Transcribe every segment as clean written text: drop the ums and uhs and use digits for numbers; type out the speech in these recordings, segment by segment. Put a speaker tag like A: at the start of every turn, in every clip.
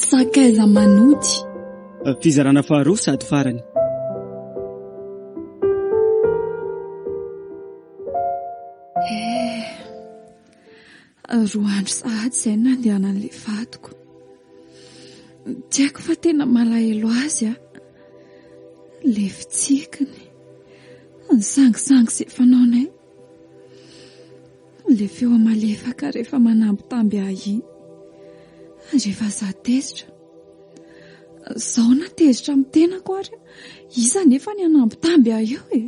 A: Sakaiza manody
B: fizarana faharoa sady farany.
A: Roa andro sahady izay nandehanan'ilay vadiko. Tsy haiko fa tena malahelo azy a. Ilay fitsikiny, ny sangisangy izay fanaonay, ilay feo malefaka rehefa manambitamby ahy iny. Rehefa zaho tezitra, zaho na tezitra amin'ny tenako ary iza nefa ny anambitamby ahy eo e.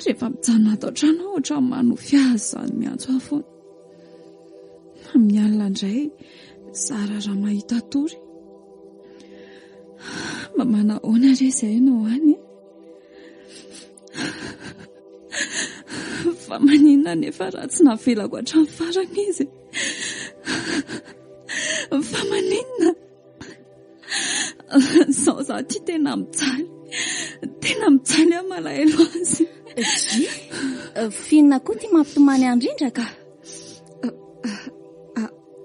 A: Rehefa mijanona ato an-trano ohatra manofy azy izany miantso ahy foana. Amin'ny alina indray zara raha mahita tory. Mba manahoana re izay ianao any? Fa maninona nefa raha tsy navelako hatramin'ny farany izy. Fa maninona? Sao za ty tena mijaly aho malahelo azy.
C: Finina koa ty mampitomany andrindra ka?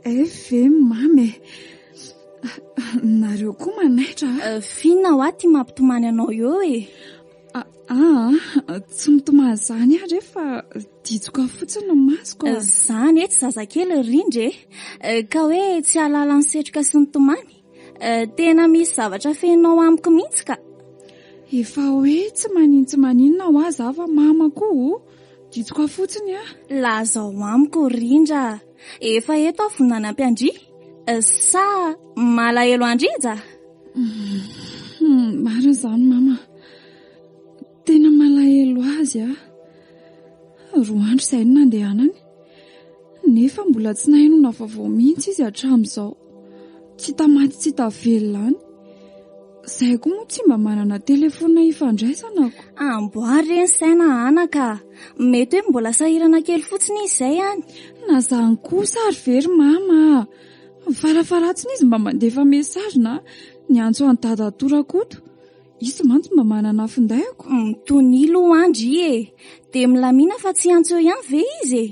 A: Ve mamy, nareo koa manaitra.
C: Finina ho aty mampitomany anao eo e.
A: Tsy mitomany izany aho rehefa ditsoka fotsiny ny masoko.
C: Izany tsy zazakely rindra e, ka hoe tsy halala ny setroka sy ny tomany. Tena misy zavatra fenao amiko mihitsy ka.
A: Efa hoe tsy maninona ho azy afa mamako, ditsoka fotsiny a.
C: Laza ho amiko rindra, efa eto avonana am-piandry, sa malahelo andrija?
A: Marina izany mama, tena malahelo azy a. Roa andro izay no nandehanany, nefa mbola tsy nahenona vaovao mihitsy izy hatramin'izao. Tsy tamaty tsy tavelona any. Izay koa moa tsy mba manana telefona ifandraisanako.
C: Amboary reny saina anaka, mety hoe mbola sahirana kely fotsiny izy izay any.
A: Na zany kosa ary very mama, farafaratsiny izy mba mandefa mesazy na niantso any dada Torakoto. Izy mantsy mba manana findaiko.
C: Tonilo andry e, dia milamina fa tsy antso ihany ve izy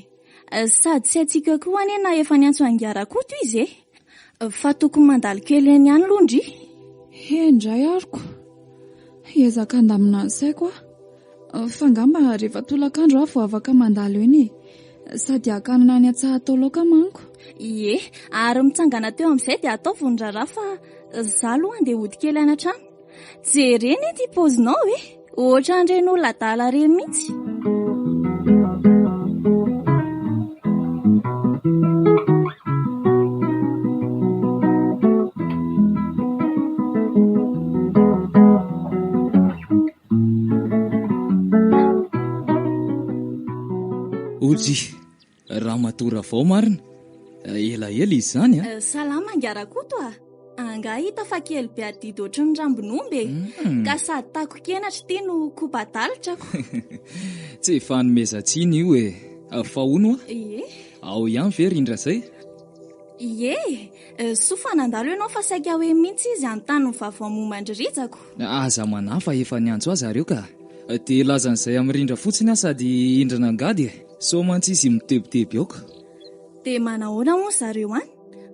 C: e. Sady tsy atsika koa anie na efa niantso Angarakoto izy e. Fa tokony mandalo kely eny ihany londry.
A: Indray ariko, ezaka andamina ny saiko a. Fa ngamba rehefa tolakandro aho vao afaka mandalo eny e. Sady hakanina any Antsahataoloka manko.
C: Ie, ary mitsangana teo amin'izay dia atao vondrarà fa zaho aloha andeha hody kely any an-trano. Jereny ety pozinao e, ohatra andreny olona dala reny mihitsy.
B: Ozy, raha matora vao marina. Elaela izy zany a.
C: Salama Angarakoto a. Anga hita fa kely be adidy ohatry ny rambinomby ka sady tako kenatra ty no kopadalitrako.
B: Tsy efa nomezantsiny io e. Fa hono a?
C: Ie.
B: Ao ihany ve rindra zay?
C: Ie, sofa nandalo ianao fa saika hoe mihitsy izy anontany ny vaovao momban-driritsako.
B: Aza manafa efa niantso azy areo ka. Dia lazan'izay amin'ny rindra fotsiny a sady indrana angady e. So mantsy izy mitebiteby aoka.
C: Dia manahoana moa zareo any?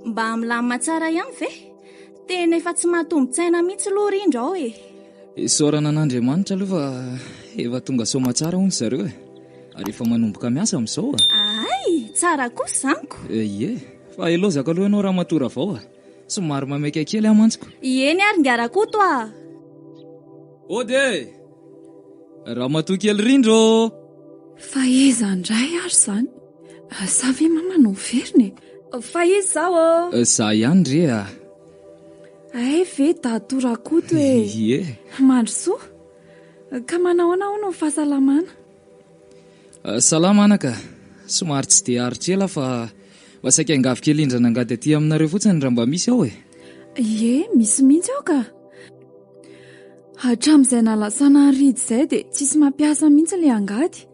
C: Mba milamina tsara ihany ve? Tena efa tsy mahatombo-tsaina mihitsy loha rindra ao e.
B: Saorana an'Andriamanitra aloha fa efa tonga soma tsara hono zareo e. Ary efa manomboka miasa amin'izao a.
C: Ay, tsara kosa zaniko.
B: Ie, fa elozaka aloha ianao raha matora vao a. Somary mameka kely amantsiko.
C: Ieny ary Angarakoto a.
B: Ode! Raha matoa kely rindro.
A: Fa iza indray ary izany? Sa ve mama no veriny? Fa iza izao?
B: Za ihany re a.
A: Ay ve da Torakoto e.
B: Ie.
A: Mandrosoa. Ka manahoana no fahasalamana?
B: Salama anaka. Somary tsy dia aritrela fa saika angavy kely indrana angady aty aminareo fotsiny raha mba misy ao e.
A: Ie, misy mihitsy ao ka. Hatramin'izay nalasana ridy izay dia tsisy mampiasa mihitsy ilay angady.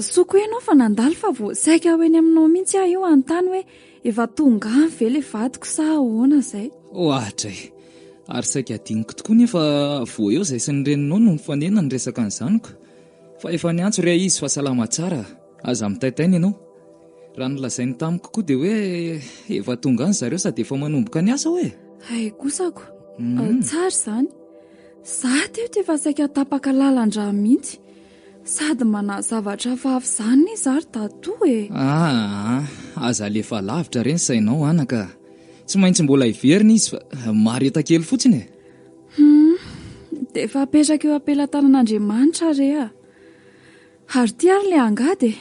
A: Soko ianao fa nandalo fa vao saika ho eny aminao mihitsy aho io anontany hoe efa tonga ve ilay vadiko sa ahoana izay.
B: Ohatra e. Ary saika adiniko tokoa nefa vo eo izay sy ny reninao no mifanena ny resaka ny zaniko. Fa efa niantso ry izy fa salama tsara, aza mitaitaina ianao. Raha nolazainy tamiko koa dia hoe efa tonga any zareo sady efa manomboka ny asa hoe.
A: Hay kosako, tsara izany. Zaho teo efa saika tapaka lalandra mihitsy. Sady mana zavatra vavy izany izy ary tatoa e.
B: Aza alefa lavitra reny sainao anaka. Tsy maintsy mbola iverina izy fa mareta kely fotsiny e.
A: Dia efa apetraka eo ampelantanan'Andriamanitra reha. Ary tia ary le angady e.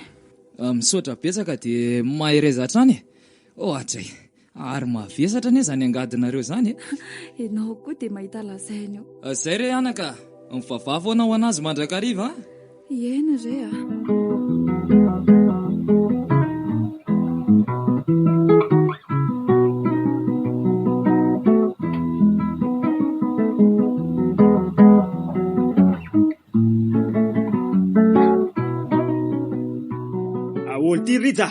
B: Misaotra betsaka dia mahereza hatrany e. Atray, ary mavesatra anie zany angadinareo zany e.
A: Ianao koa dia mahita lazainy eo.
B: Zay re anaka, mivavavo anao anazy mandrakariva.
A: Iena reha.
D: Olo ty rija.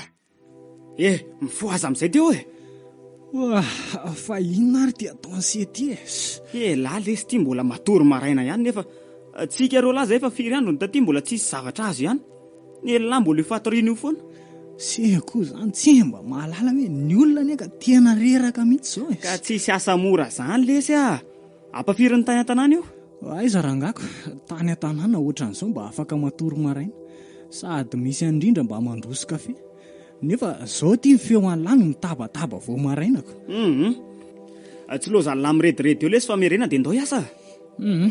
D: Mifoaza amin'izay teo e.
E: Fa inona ary ty atao an'se ty e?
D: Lahy lesy ty mbola matory maraina ihany nefa tsika ro laza efa firy andro ny taty mbola tsisy zavatra azo ihany. Lahy mbola fatorina io foana.
E: Seko zany tsy mba mahalala hoe ny olona ane ka tena reraka mihitsy zao e.
D: Ka tsisy asa mora zany lesy ampafiry ny tany an-tanàna io.
E: Aiza rangako, tany an-tanàna ohatran'izao mba afaka matory maraina. Sady misy andrindra mba mandroso kafe. Nefa zao ty feo an'lany mitabataba vao marainako.
D: Tsy loza lahy mirediredy eo lesy fa merena dia ndao hiasa.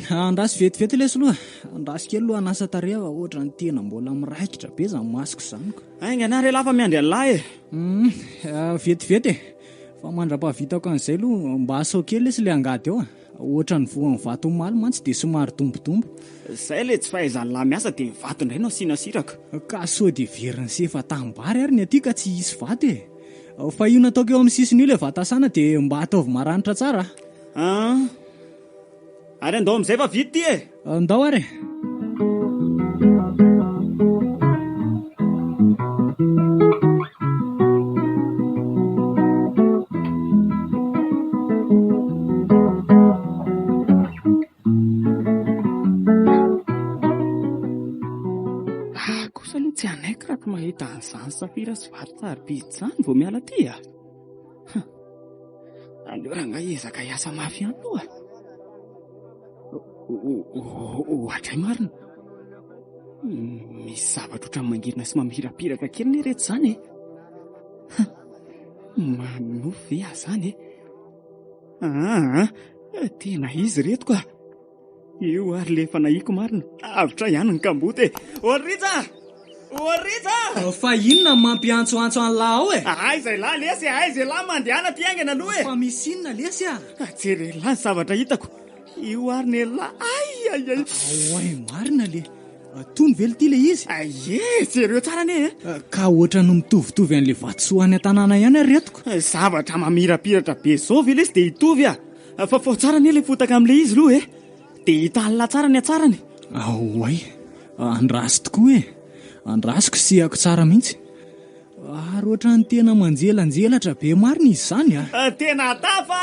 E: Andrasy vetivety lesy aloha. Andrasy kely aloha anasa tareha fa ohatra ny tena mbola miraikitra be zany masoko zaniko.
D: Aingana re lafa miandry an'lahy e.
E: Vetivety e. Fa mandra-pavitako an'izay aloha mba asao kely lesy le angady eo ohatra ny voan'ny vato maly mantsy dia somary tombotombo.
D: Zay le tsy fahaizan'ny lahy miasa dia vato indray no asiana siraka.
E: Ka sao dia veriny sefa tambary ary ny aty ka tsy hisy vato e. Fa io nataoko eo amin'ny sisiny io le vatasana dia mba ataovy maranitra tsara.
D: Ary andao amin'izay fa vity ty e.
E: Andao ary.
D: Kosa aloha tsy anaiko raha ko mahita an'izany safira sy vato sarobidy izany vao miala ty aleo raha nga ezaka hiasa mafy ihany aloha. Hatray marina. Misy zavatra ohatran'ny mangirina sy mamirapiraka kely ny rehetra izany manofo ve zany tena izy reto ka. Io ary le efa nahiko marina. Avitra ihany ny kamboty e. Orita!
E: Fa inona mampiantsoantso an'lahy ao e?
D: Izay lahy lesy izay lahy mandehana ty aingana aloha e.
E: Fa misy inona lesy
D: Jery lahy ny zavatra hitako. Io ary ny lahy.
E: Oay marina le. Tony velo ty le izy.
D: Jereo tsara ne
E: ka ohatra no mitovitovy an'le vatosoa any an-tanàna ihany aretiko.
D: Zavatra mamirapiratra be zao ve lesy dia hitovy fa fao tsara ne le fotaka amin'le izy aloha e. Dia hita alina tsara ny atsarany.
E: Oay, andraso tokoa e. Andrasoko sihako tsara mihitsy. Ary ohatra ny tena manjelanjelatra be marina izy zany
D: Tena tafa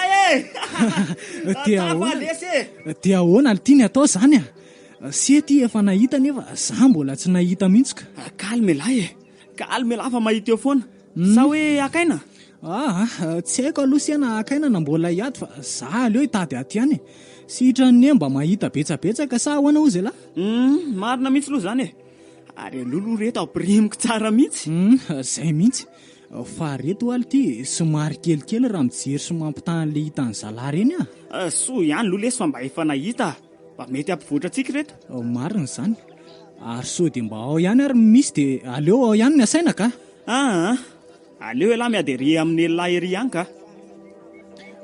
E: Tafa lesy Tia ahoana ny tiany atao zany Se ty efa nahita nefa za mbola tsy nahita mihitsy ka.
D: Kalme lahy kalme lahy fa mahita eo foana. Sa hoe akaina?
E: Tsy haiko aloha siana akaina na mbola hiady fa za aleo hitady aty ihany sitra ny mba mahita betsabetsaka sa ahoana hozy lahy?
D: Marina mihitsy aloha zany Ary lolo reto ampiremiko tsara mihitsy.
E: Zay mihitsy. Fa reto aly ty somary kelikely raha mijery sy mampitahan'le hitan'ny zalahy reny
D: Soa ihany lo lesy fa mba efa nahita mba mety ampivoatra antsika reto.
E: Marina zany. Ary so dia mba ao ihany ary misy dia aleo ao ihany ny asaina ka.
D: Aleo lahy miady ery amin'ny lahy ery ihany ka.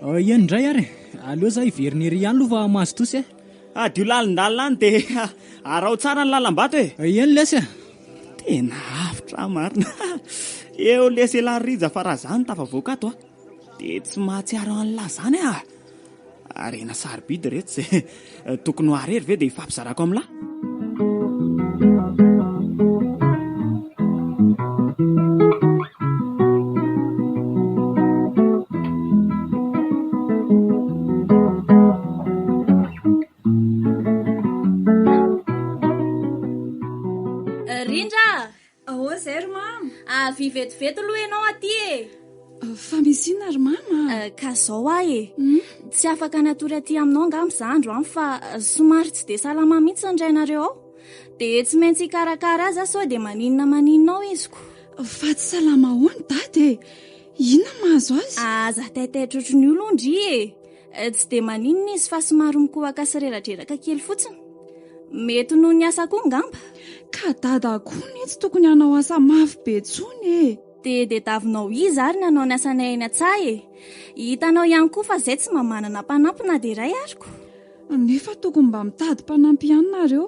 E: Iany indray ary. Aleo za iveriny ery ihany aloha fa mahazo tosy
D: Dio lalindalina any dia arao tsara ny lalam-bato
E: Iany lesy
D: Tena avitra marina. Eo lesy lahy rija fa raha zany tafavoaka ato dia tsy mahatsiaro an'lahy zany Arena sarobidy reto izay tokony ho arery ve dia ifampizarako amin'lahy.
C: Avy vetivety aloha ianao aty e.
A: Fa misy inona ry mama?
C: Ka zao ahy e. Tsy afaka natory aty aminao angamba za andro any fa somary tsy dia salama mihitsy indrainareo ao. Dia tsy maintsy hikarakara azy sao dia maninona ao iziko.
A: Fa tsy salama hoany dady e. Inona mahazo azy?
C: Aza taitaitra otriny io londry e. Tsy dia maninona izy fa somary mikohaka sy reradreraka kely fotsiny. Mety noho ny asa koa ngamba.
A: Ka dada koa ny tsy tokony hanao asa mafy be tsony e.
C: Dia davinao izy ary nanao ny asanay eny an-tsaha e. Hitanao ihany koa fa izay tsy mamanana mpanampy na dia iray ariko.
A: Nefa tokony mba mitady mpanampy ihany nareo.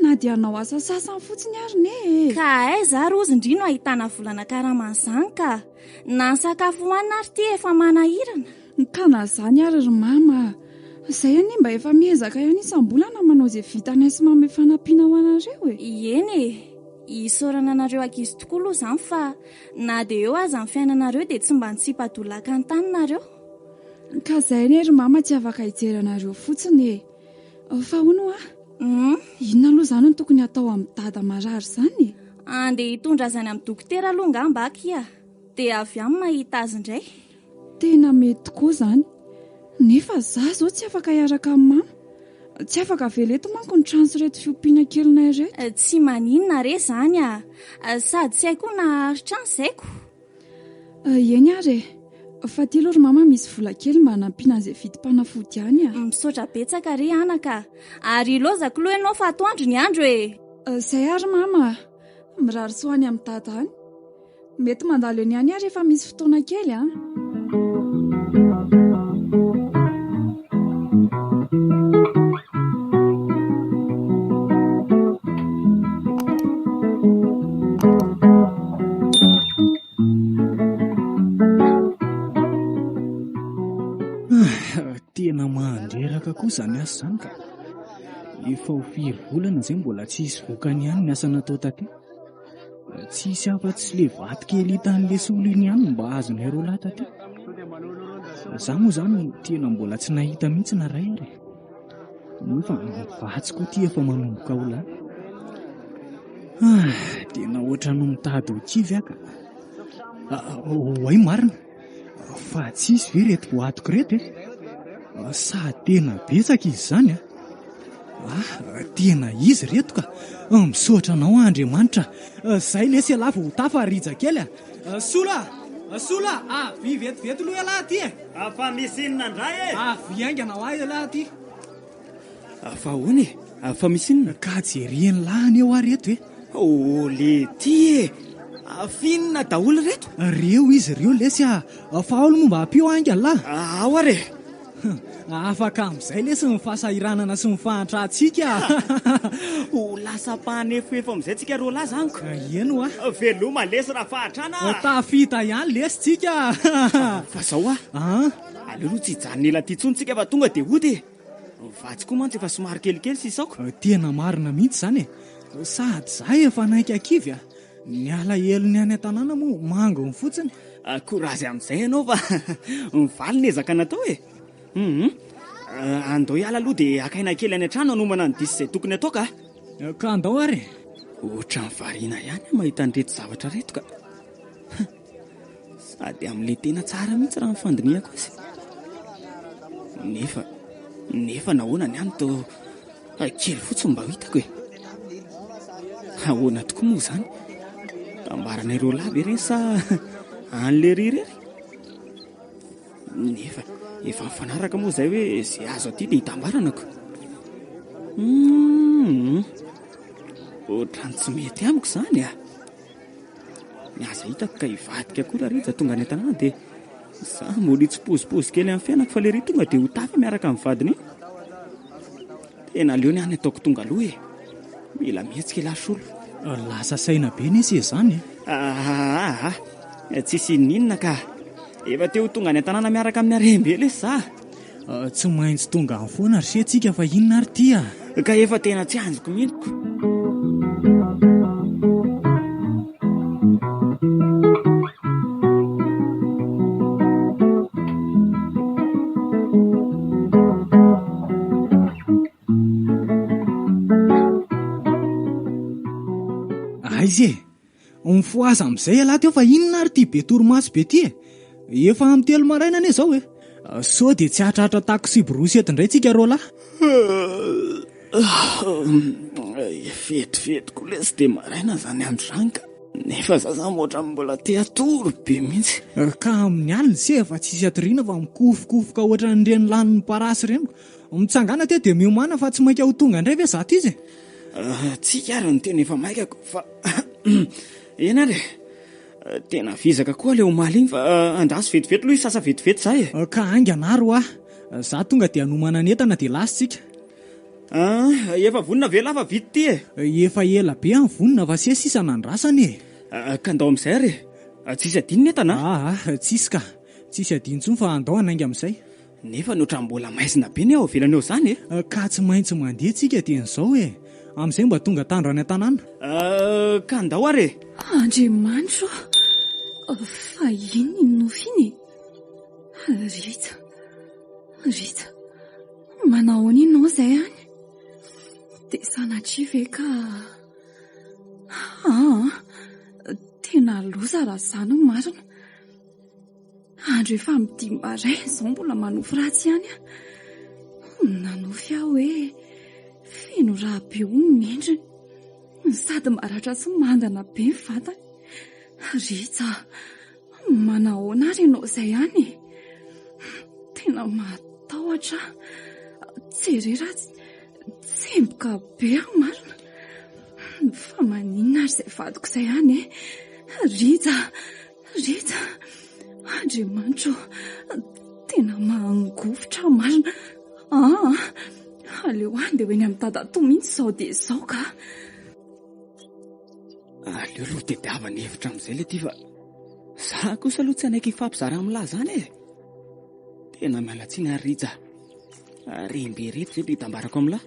A: Na dia hanao asa sasany fotsiny ary ne e.
C: Ka aiza ary ozindrino ahitana volana karaman'izany ka. Na ny sakafo hohanina ary ty efa manahirana.
A: Ka na zany ary ry mama. Izay any mba efa miezaka ihany isam-bolana manao izay vitany sy manome fanampiana ho anareo e.
C: Eny e. Isaorana anareo ankizy tokoa aloha izany fa na dia eo aza ny fiainanareo dia tsy mba nitsipadolaka ny tany nareo.
A: Ka izay anie ry mama tsy afaka hijeranareo fotsiny e. Fa hono a? Inona aloha izany no tokony hatao amin'ny dada marary izany?
C: Andeha hitondra azany amin'ny dokotera aloha ngamba akia. Dia avy aminy mahita azy indray.
A: Tena mety tokoa izany. Nefa za zao tsy afaka hiaraka amin'ny mama. Tsy afaka veleto manko ny trano sy reto fiompiana kelinay reto.
C: Tsy maninona re izany a. Sady tsy haiko na aritrany zaiko.
A: Eny ary e. Fa ty aloha ry mama misy vola kely mba hanampiana izay vidim-panafody ihany a.
C: Misaotra betsaka re anaka. Ary lozako aloha ianao fa atoandro ny andro e.
A: Izay ary mama. Mirary soany amin'ny dada any. Mety mandalo eny ihany ary efa misy fotoana kely a.
E: Tena mandreraka koa izany asa izany ka. Efa ho firy volana izay mbola tsy hisy vokany ihany ny asa natao taty. Tsy hisy afa-tsy le vaty kely hitan'le solo iny ihany mba azonay roa lahy taty. Za moa izany tena mbola tsy nahita mihitsy na ray ary. Nefa vatsy koa ty efa manomboka ho lahy. Tena ohatrany mitady ho kivy aka. Hoay marina. Fa tsy hisy ve reto voatoko reto e. Sa tena betsaka izy izany a. Tena izy reto ka. Misaotra anao Andriamanitra. Zay lesy alafo ho tafa rija kely a. Sola avy vetivety aloha alahy aty e.
D: Fa misy inona indray e.
E: Avy aingana ho ahy alahy aty.
D: Fa hoany e. Fa misy inona?
E: Ka jereny lahany eo ary reto e.
D: Le ty e. Finona daholo reto.
E: Reo izy reo lesy a. Fa olo momba ampio aingana lahy.
D: Ao are.
E: Afaka amin'izay lesy ny fahasahiranana sy ny fahantratsika.
D: Ho lasa mpanefoefo amin'izay tsika roa lahy zaniko.
E: Eno a.
D: Veloma lesy raha fahatrana.
E: Tafita ihany lesy tsika.
D: Fa zao a. Aleo tsy hijanon'ela ty tsony tsika fa tonga dia hody. Vatsy koa mantsy efa somary kelikely sisaoko.
E: Tena marina mihitsy izany e. Sady zahay efa naika kivy a. Ny alahelo ny any an-tanàna moa mango ny fotsiny.
D: Korazy amin'izay ianao fa mivaly ny ezaka natao e. Andao hiala aloha dia akaina kely any an-trano hanomana ny diso izay tokony atao ka.
E: Ka andao ary.
D: Ohatra ny variana ihany mahita an'ireto zavatra reto ka. Sady amin'ilay tena tsara mihitsy raha nyfandinihako azy. Nefa nahoana ny any tao kely fotsiny mba hitako e. Ahoana tokoa moa izany. Tambaranay roa lahy ve reny sa an'le rirery. Nefa efa mifanaraka moa izay hoe izay azo aty dia hitambaranako. Ohatrany tsy mety amiko izany a. Ny aza hitako ka hivadika koa raha rehetra tonga any an-tanàna dia za mbola hitsipozipozy kely amin'ny fiainako fa ilay ry tonga dia ho tafy miaraka amin'ny vadiny. Tena aleo ny any ataoko tonga aloha e. Mila mihetsika ilasolo.
E: Lasa saina be nesy izany
D: e. Tsisy ninona ka. Efa teo tonga any an-tanàna miaraka amin'ny arembe lesy za.
E: Tsy maintsy tonga amin'ny foana ry sentsika fa inona ary ty a.
D: Ka efa tena tsy anjoko mihitsy.
E: Aizy e. Mifoaza amin'izay alahy teo fa inona ary ty be torimaso be ty efa amin'ny 3 maraina anie izao sao dia tsy hatratra taxi brosety indray tsika rô lahy.
D: Vetivety koa le tsy dia maraina zany androany ka nefa zaza moatra mbola te atory be mihitsy.
E: Ka amin'ny alina se efa tsisy atoriana fa mikofokofoka ohatra n'ireny lanin'ny parasy ireny. Mitsangana te dia miomana fa tsy mainka ho tonga indray ve zato izy
D: tsika ary ny tena efa maikako fa ena re tena vizaka koa le omaly iny fa andraso vetivety loha sasa vetivety zay
E: ka anganaro za tonga dia hanomana netana dia lasitsika.
D: Efa vonina ve lafa vity ty
E: efa ela be amin'ny vonina fa sy sisa nandrasany
D: ka andao amin'izay re tsisy adiny netana
E: tsisy ka tsisy adiny intsony fa andao anainga amin'izay
D: nefa notra mbola maizina be ny ao velany eo zany
E: ka tsy maintsy mandeha tsika dian'izao amin'izay mba tonga tandro any an-tanàna
D: ka andao are
A: Andriamanitro fa iny nofiny Rita manao ninao zay any dia sanatria ve ka tena loza raha zany marina. Andro efa amin'ny 10 maraina izao mbola manofy ratsy ihany nanofy aho hoe feno raha be mendriny sady maratra sy mandana be ny vatany. Rita manahoana ary ianao izay ihany tena matahotra tserera tsemboka be aho marina fa maninona ary izay vadiko izay ihany Rita Andriamanitro tena mangofotra marina aleo any dia hoeny amin'ny dadatoa mihitsy izao dia izao ka
D: aleo aloha tediava ny hevitra amin'izay le ty fa za kosa aloha tsy anaiky hifampizara amin'lahy zany tena mialatsiny ary Rija rembe reto zay itambarako amin'lahy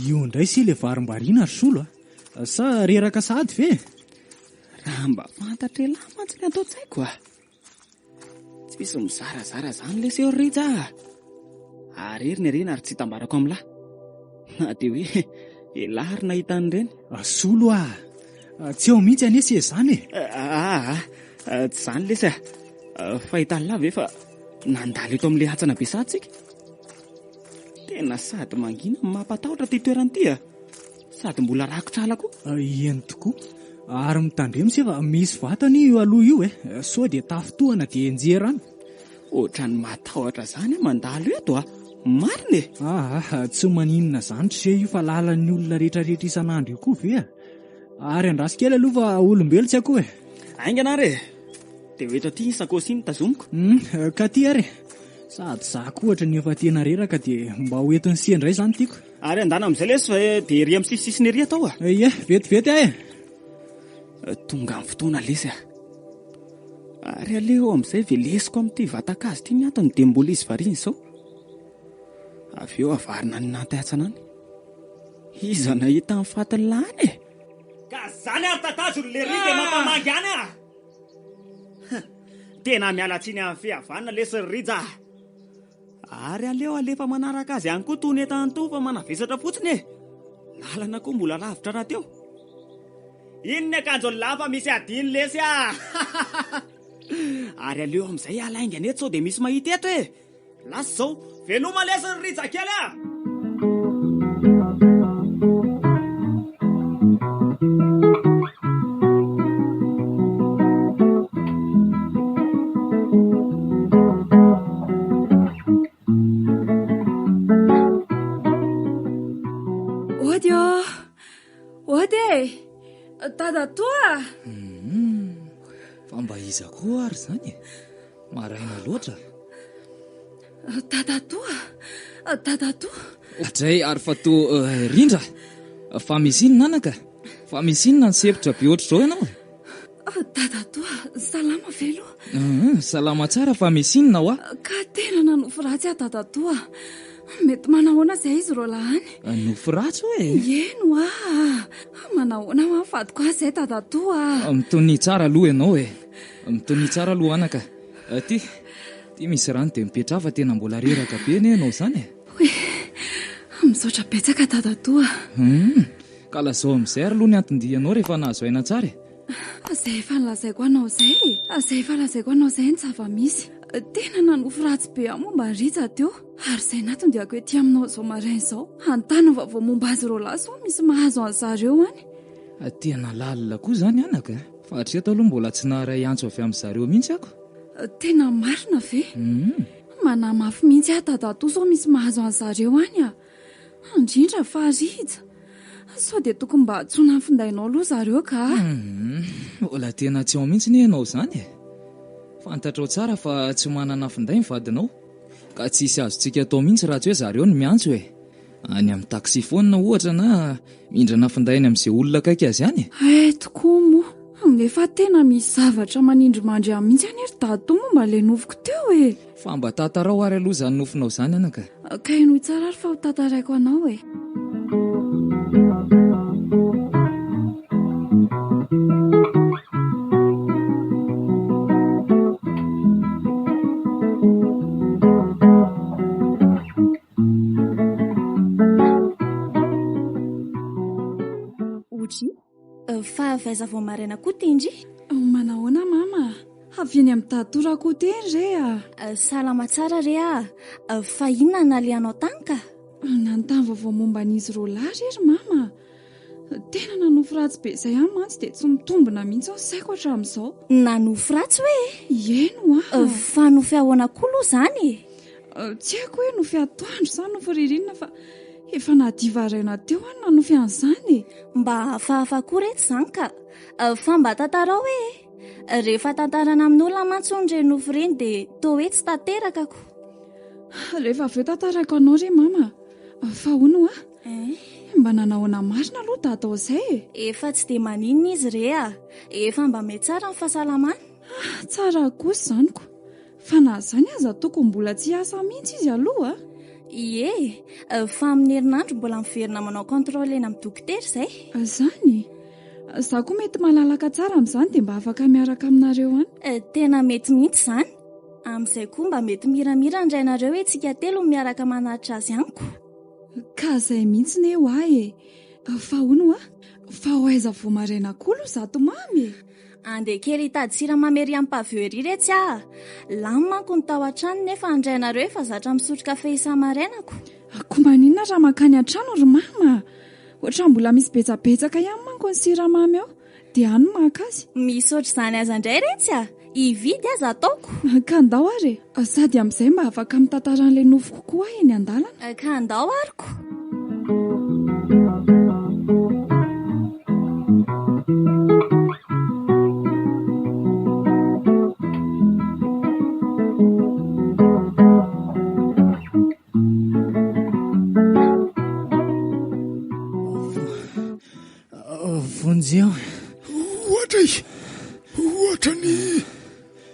E: io indray sy le varim-bariana ry solo sa reraka sady ve
D: raha mba fantatra lahy mantsy ny atao tsaiko tsisy mizarazara zany le seo Rija arery ny arena ary tsy hitambarako amin'lahy na dia hoe elahy ary nahita an'ireny
E: solo tsy eo mihitsy anesy zany
D: tsy zany lesy fahitany lahy ve fa nandalo eto amin'le hatsana be satsika tena sady mangina mampatahotra ty toerany ty sady mbola rakotrala koa
E: eny tokoa ary mitandremo se fa misy vatany io aloha io sao dia tafotohana dia enjerany
D: ohatrany matahotra zany mandalo eto mariny
E: tsy maninona zany se io fa lalan'ny olona rehetrarehetra isan'andro io koa ve ary andraso kely aloha fa olombelo tsy akoho
D: aingana ary dia ho eto aty sakosy iny tazomiko
E: ka ty ary sady za koa ohatra ny efa tena reraka dia mba ho entiny sy indray zany tiako
D: ary andana amin'izay lesy fa dia ery amin'ny sisisiny ery atao
E: vetivety
D: tonga amin'ny fotoana lesy ary aleo amin'izay velesiko amin'ity vatakazy ty miantony dia mbola izy variana izao avy eo avarina ny nantahatsana any iza nahita amin'ny fatiny lany ka zany ary tatazo le rika mampamangy any tena mialatsiny amin'ny fihavanana lesy Rija ary aleo alefa manaraka azy ihany koa tony entany to fa manavesatra fotsiny nalana koa mbola lavitra raha teo iny ny akanjo ny lafa misy adiny lesy ary aleo amin'izay alaingany eto sao dia misy mahita eto lasa zao veloma lesy Rija kely
A: Dadatoa
B: fa mba iza koa ary zany maraina loatra
A: Dadatoa
B: atray ary fa to rindra fa misy iny nanaka fa misy inona ny sepitra be oatra zao ianao
A: Dadatoa salama velo
B: salama tsara fa misy inona
A: ka tena nanofy ratsy Dadatoa mety manahoana izay izy ro lahany
B: nofy ratsy
A: eno manahoana mafadiko azy izay Dadatoa
B: mitony tsara aloha ianao mitony tsara aloha anaka ty misy rano dia mipetra fa tena mbola reraka be ny ianao zany
A: misaotra betsaka Dadatoa
B: ka lazao amin'izay ary aloha ny antondianao rehefa nahazo aina tsara
A: Izay efa nolazaiko anao izay ny zava-misy. Tena nanofo ratsy be aho momba Rija teo, ary izay natondiako ety aminao izao maraina izao. Anontany vaovao momba azy ireo lahy sao misy mahazo an zareo any.
B: Tena lalina koa zany anaka, fa hatreto aloha mbola tsy naharay antso avy amin'ny zareo mihitsy ako.
A: Tena marina ve? Manamafy mihitsy aho tadatoa sao misy mahazo an zareo any a. Indrindra fa Rija, sao dia tokony mba tsona ny findainao aloha zareo ka.
B: Mbola tena tsy ao mihitsy ny ianao zany. Fantatrao tsara fa tsy manana finday ny vadinao, ka tsy hisy azontsika atao mihitsy raha tsy hoe zareo ny miantso e. Any amin'ny taxi phone ohatra na mindrana findainy amin'izay olona akaiky azy any.
A: Tokoa moa, nefa tena misy zavatra manindromandry ahy mihitsy any ry dato momba ilay nofoko teo e.
B: Fa mba tantarao ary aloha zany nofinao zany anaka.
A: Ka inoy tsara ary fa ho tantaraiko anao e.
C: Fa vaiza vao maraina koa tendry?
A: Manahoana mama? Avy eny amin'ny datora koa teny re a?
C: Salama tsara re a. Fa inona nalianao tany ka?
A: Nanontany vaovao momba an'izy roa lahy ry mama. Tena nanofo ratsy be izay any mantsy dia tsy mitombina mihitsy aho saiko hatramin'izao.
C: Nanofo ratsy hoe?
A: Eno a.
C: Fa nofy ahoana koa aloha zany?
A: Tsy haiko hoe nofy atoandro sa nofy ririnina fa efa nadivaraina teo any nanofy an'izany.
C: Mba hafahafa koa reto izany ka. Fa mba tantarao hoe rehefa tantarana amin'olona mantsony ireny nofy ireny dia toa hoe tsy tanterakako.
A: Rehefa avy eo tantarako anao re mama. Fa hono a? Mba nanahoana marina aloha da atao izay e.
C: Efa tsy dia maninona izy re a. Efa mba mety tsara ny fahasalamana.
A: Tsara kosa izanyko. Fa na izany aza tokony mbola tsy hiasa mihitsy izy aloha.
C: Ie, fa amin'ny herinandro mbola miverina manao contrôle eny amin'ny dokotera izay.
A: Zany? Izaho koa mety malalaka tsara amin'izany dia mba afaka miaraka aminareo any.
C: Tena mety mihitsy izany. Amin'izay koa mba mety miramira indrainareo hoe tsika telo miaraka manaritra azy aniko.
A: Ka izay mihitsy ny eo ahy e. Fa hono a? Fa ho aiza vao maraina koa aloha zato mamy e.
C: Andeha kely hitady siramamy ery amin'ny pavio ery retsy a. Lany manko ny tao an-trano nefa andrainareo efa zatra misotro kafe isa-marainako.
A: Koa maninona raha makany an-trano ry mama? Ohatran'ny mbola misy betsabetsaka ihany manko ny siramamy ao. Dia any maka azy.
C: Misotro izany aza indray retsy a. Hividy aza ataoko.
A: Ka andao ary. Sady amin'izay mba afaka mitantaran'ilay nofo kokoa eny an-dalana.
C: Ka andao ariko.
E: Vonjeo.
F: Ohatra ny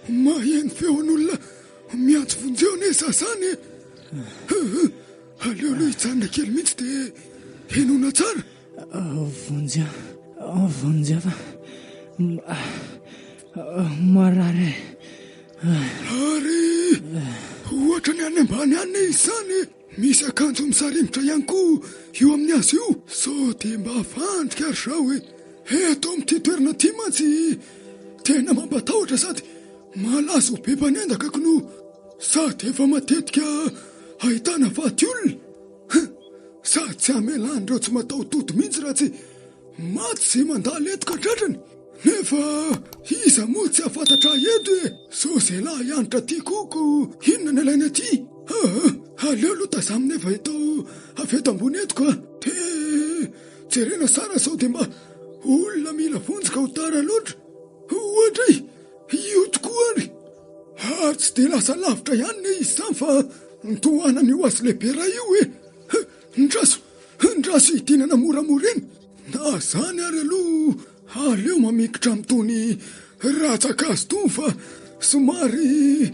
F: maheno feon'olona miantso vonjeo ne sasany. Aleoloha hijanona kely mihitsy dia henona tsara.
E: Vonjeo fa marary.
F: Ary ohatra ny any ambany any izany. Misy akanjo misarimotra ihany koa io amin'ny azy io. Sao dia mba afandrika ary zao hoe eto amin'ity toerana ity mantsy tena mampatahotra sady malazo be mpanendaka no sady efa matetika ahitana faty olona. Sady tsy amelan'ireo tsy matao toto mihitsy raha tsy maty izay mandalo eto ka tratrany. Nefa iza moa tsy afantatra eto e. Sao izay lahy anitra ty koko inona ny alainy aty. Aleo aloha tazamina efa eto avy eto ambony eto ka. Dia jerena sara sao dia mba olona mila vonjika ho tara loatra. Ohatra io tokoa ary. Ary tsy dia lasa lavitra ihany ne izy izany fa nitohanany io azy lehibe raha io e. Ndraso hidinana moramora eny. Na zany ary aloha aleo mamikitra amin'itony ratsan-kazo tony fa somary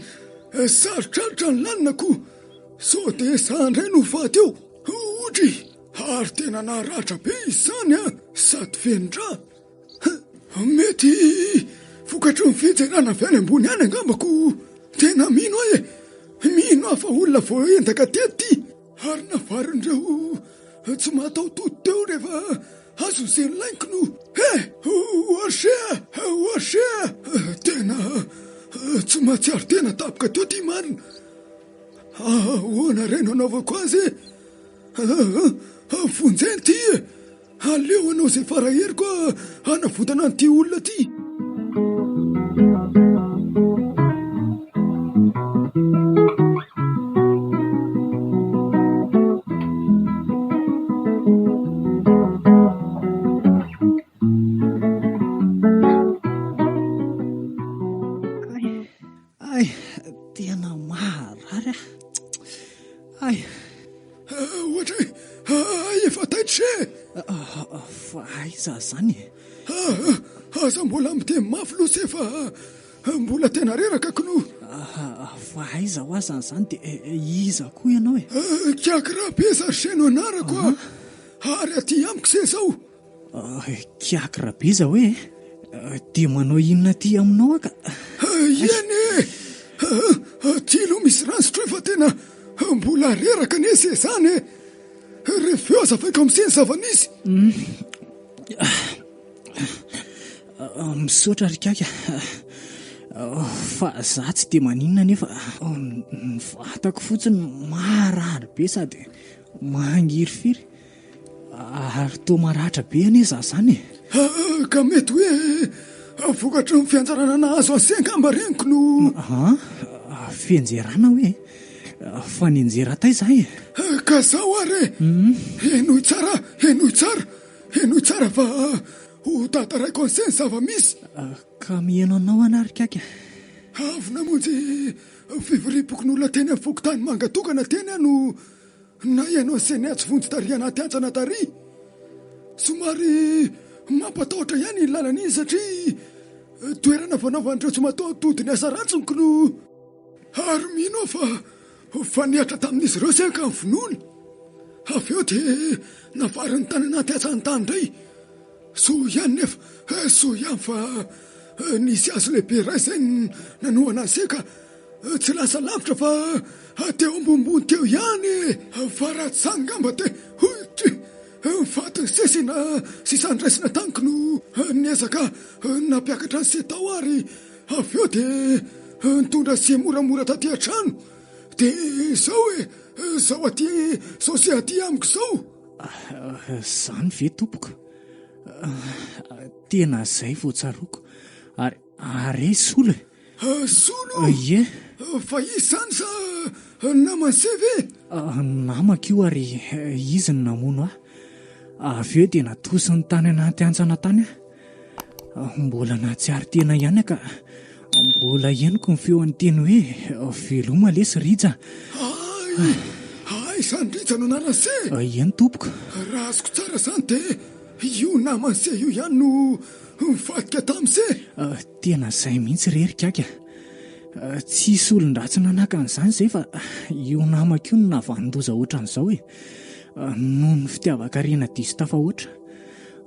F: sarotrarotra ny laninako. Sao dia zandray no faty eo. Ohatra ary tena naratra be izy zany a. Sady fenitra. Mety vokatry ny fijerana avy any ambony any angambako. Tena mino aho e. Mino aho fa olona vao endaka tety. Ary navarindreo tsy matao toto teo rehefa azo izay laiko no oase tena tsy mahatsiaro tena tapoka teo ty marina. Ahoana reno anaovako azy fonjeny ty aleo anao izay faraheriko hanavotana an'ity olona ty.
E: Tena marary
F: ohatra efa taitra
E: fa aiza zany
F: aza mbola miteny mafy loha se fa mbola tena reraka kino.
E: fa aiza ho azany zany dia iza koa ianao
F: kiaky raha be zariseno anarako ary aty amiko se zao.
E: Kiaky raha be za hoe dia manao inona ty aminao aka?
F: Iene tilo misy ransotro efa tena mbola reraka nese zany rehefa eo azafaiko amin'izany zava-nisy.
E: Misaotra ry Kiaka, fa za tsy dia maninona nefa ny vatako fotsiny marary be sady mangirifiry ary toa maratra be anie za zany.
F: Ka mety hoe vokatra ny fianjarana nahazo an'izay angamba reniko no.
E: Fianjerana hoe fa nianjera tay zay
F: ka zao are enoy tsara fa ho tataraiko an'izay ny zava-misy.
E: Ka miheno anao anary Kiaka?
F: Avy namonjy fivoripokon'olona teny amin'ny fokotany mangatokana teny no na ianao an'izay ny atsy vonjy tary anaty antsana tary. Somary mampatahotra ihany ny lalana satria toerana fanaovan'ireo tsy mataotody ny asa ratsoniko no. Ary mino fa niatra tamin'izy ireo seka ny vonoany. Avy eo dia navariny tany anaty atsany tany indray. So ihany nefa fa nisy azo lehibe iray izay nanohana seka tsy lasa lavitra fa teo ambombony teo ihany. Fa raha tsy zany ngamba dia fatiny sesina sy sandraisina taniko no niezaka nampiakatra ny setao ary. Avy eo dia nitondra sy moramora taty an-trano dia zao aty zao se aty amiko zao.
E: Zany ve tompoko? Tena zay vao tsaroako ary sola
F: solo
E: ie
F: fa izy zany sa namanse ve?
E: Namako io ary izy ny namono avy eo dia natosiny tany anaty antsana tany mbola nahatsiary tena ihany ka mbola henoko ny feo any teny hoe veloma lesy rija.
F: Ay izany rija no nanase.
E: Eny tompoko.
F: Raha azoko tsara zany dia io namanse io ihany no mivadika tamin'se.
E: Tena izay mihitsy rery Kiaka, tsisy olon-dratsy nanaka an'izany izay fa io namako io no navanin-doza ohatran'izao noho ny fitiavaka rena diso tafahoatra.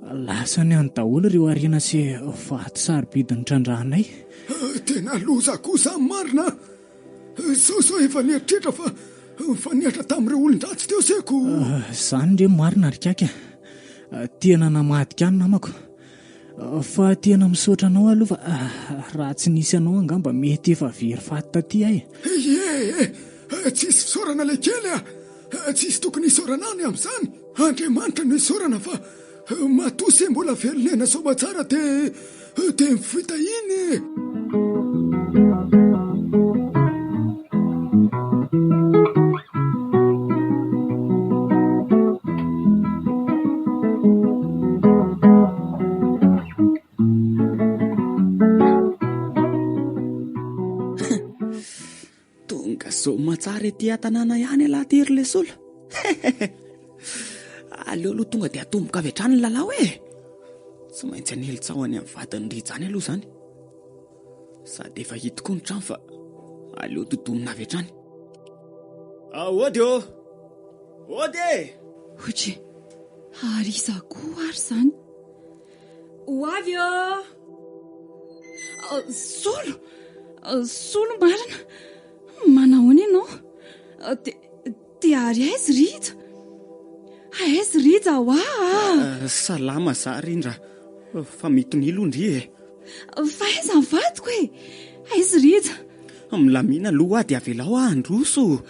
E: Lasa ny any daholo ireo arena sy vaty sarobidiny trandrahanay.
F: Tena loza kosa marina. Zao efa nieritreritra fa niatra tamin'ireo olon-dratsy teo seko.
E: Zany ndre marina ry Kiaka, tena namadika any namako. Fa tena misaotra anao aloha fa raha tsy nisy anao angamba mety efa very faty taty ahy.
F: Tsisy fisaorana ilay kely tsisy tokony hisaorana any amin'izany. Andriamanitra no hisaorana fa matosy mbola velonena soa tsara dia mivita iny.
D: Tonga soma tsara ety an-tanàna ihany alatery le sola. Aleo aloha tonga dia atomboka avy hatrany ny lalao tsy maintsy anelitsahony amin'ny vatany rijany aloha izany. Sady efa hitiko ny trano fa aleo totomina avy hatrany. Ody
A: Hotre, ary izakoa ary zany. Ho avy Solo marina, manahoana ianao? Dia ary aizy rija? Aizy Rija hoa?
D: Salama za Rindra, fa mitonilo ndry e.
A: Fa aiza ny vadiko e? Aizy Rija?
D: Milamina aloha dia avela ho androso.